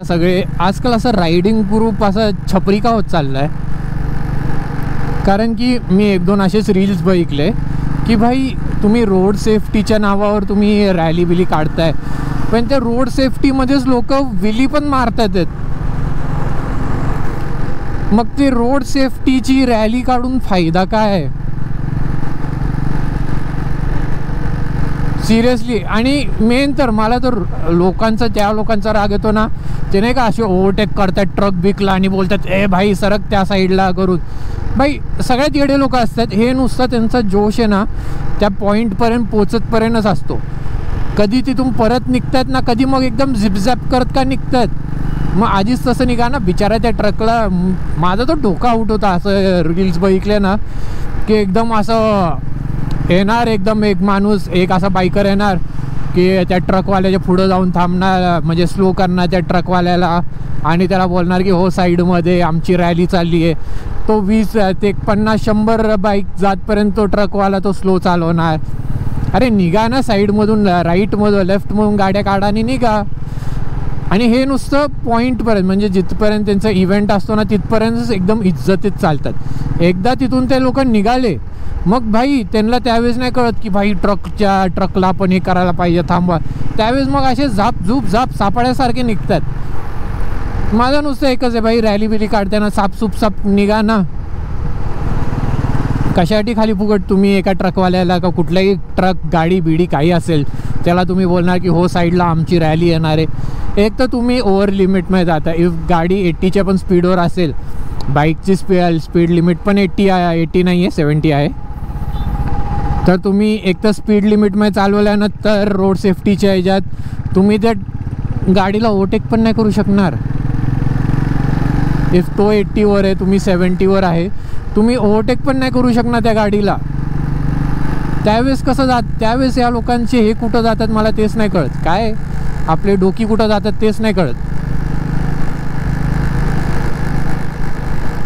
सगळे आजकाल असं रायडिंग ग्रुप असं छपरी का होत चाललं आहे. कारण की मी एक दोन असेच रील्स बघितले की भाई तुम्ही रोड सेफ्टीच्या नावावर तुम्ही रॅली बिली काढताय, पण त्या रोड सेफ्टीमध्येच लोक विली पण मारतात आहेत. मग ते रोड सेफ्टीची रॅली काढून फायदा काय आहे सिरियसली. आणि मेन तर मला तर त्या लोकांचा राग येतो ना, ते नाही का असे ओव्हरटेक करतात ट्रक बिकला आणि बोलतात ए भाई सरक त्या साईडला करून. भाई सगळ्यात येडे लोक असतात हे. नुसतं त्यांचा जोश आहे ना त्या पॉईंटपर्यंत पोचतपर्यंतच असतो. कधी तिथून परत निघतात ना, कधी मग एकदम झिपझॅप करत का निघतात. मग आधीच तसं निघा ना बिचारा त्या ट्रकला. माझा तो डोका आउट होता असं रील्स बघितले ना की एकदम असं येणार, एकदम एक माणूस एक असा बायकर येणार की त्या ट्रकवाल्याच्या पुढं जाऊन थांबणार, म्हणजे स्लो करणार त्या ट्रकवाल्याला आणि त्याला बोलणार की हो साईडमध्ये आमची रॅली चालली आहे. तो 20 ते 50-100 बाईक जातपर्यंत तो ट्रकवाला तो स्लो चालवणार. अरे निघा ना साईडमधून, राईटमधून लेफ्टमधून गाड्या काढा आणि निघा. आणि हे नुसतं पॉईंटपर्यंत म्हणजे जिथपर्यंत त्यांचा इव्हेंट असतो ना तिथपर्यंतच एकदम इज्जतीत चालतात. एकदा तिथून ते लोक निघाले मग भाई त्यांना त्यावेळेस नाही कळत की भाई ट्रकला आपण हे करायला पाहिजे थांबवा. त्यावेळेस मग असे झाप सापड्यासारखे निघतात. माझं नुसतं एकच आहे भाई, रॅली बिली काढताना साप निघा ना. कशासाठी खाली फुकट तुम्ही एका ट्रकवाल्याला का कुठलाही ट्रक गाडी बिडी काही असेल त्याला तुम्ही बोलणार की हो साईडला आमची रॅली येणार आहे. एक तर तुम्ही ओव्हर लिमिटमध्ये जाता. इफ गाडी 80च्या पण स्पीडवर असेल, बाईकची स्पीड लिमिट पण 80 नाही आहे 70 आहे, तर तुम्ही एक तर स्पीड लिमिटमध्ये चालवल्यानंतर रोड सेफ्टीच्या ह्याच्यात तुम्ही त्या गाडीला ओव्हरटेक पण नाही करू शकणार. इफ तो 80वर आहे तुम्ही 70वर आहे, तुम्ही ओव्हरटेक पण नाही करू शकणार त्या गाडीला. त्यावेळेस त्यावेळेस या लोकांचे हे कुठं जातात मला तेच नाही कळत. काय आपले डोकी कुठं जातात तेच नाही कळत.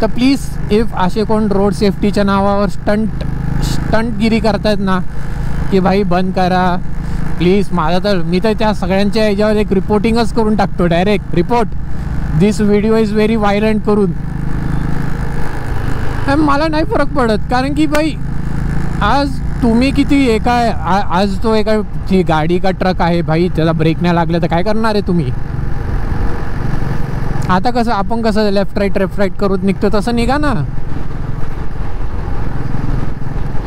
तर प्लीज इफ असे कोण रोड सेफ्टीच्या नावावर स्टंटगिरी करतायत ना की भाई बंद करा प्लीज. मी तर त्या सगळ्यांच्या ह्याच्यावर एक रिपोर्टिंगच करून टाकतो, direct report this video is very violent करून. मला नाही फरक पडत, कारण की भाई आज तुम्ही किती आज तो एका गाडी का ट्रक आहे भाई त्याला ब्रेक नाही लागलं तर काय करणार आहे तुम्ही. आता कसं आपण कसं लेफ्ट राईट करून निघतो तसं निघा ना.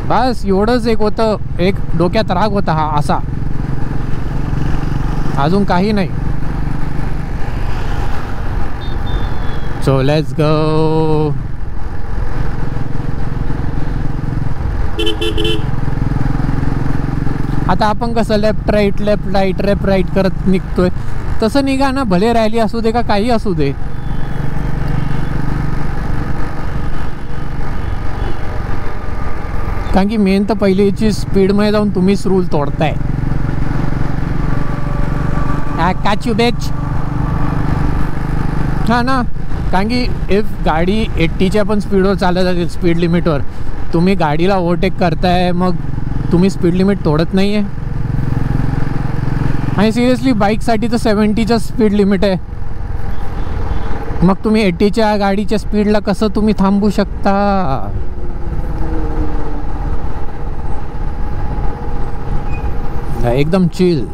बस एवढंच एक होतं, एक डोक्यात राग होता हा असा, अजून काही नाही. So let's go. आता आपण कसं लेफ्ट राईट करत निघतोय तसं निघा ना. भले रॅली असू दे का काही असू दे. कारण की मेन तर पहिलीची स्पीडमध्ये जाऊन तुम्हीच रूल तोडताय. कॅच यू बेच. हां ना, कारण की इफ गाडी 80च्या पण स्पीडवर चालत असेल स्पीड लिमिटवर, तुम्ही गाडीला ओव्हरटेक करताय मग तुम्ही स्पीड लिमिट तोडत नाही आहे. आणि सिरियसली बाईकसाठी तर 70चं स्पीड लिमिट आहे. मग तुम्ही 80च्या गाडीच्या स्पीडला कसं तुम्ही थांबू शकता. एकदम चिल.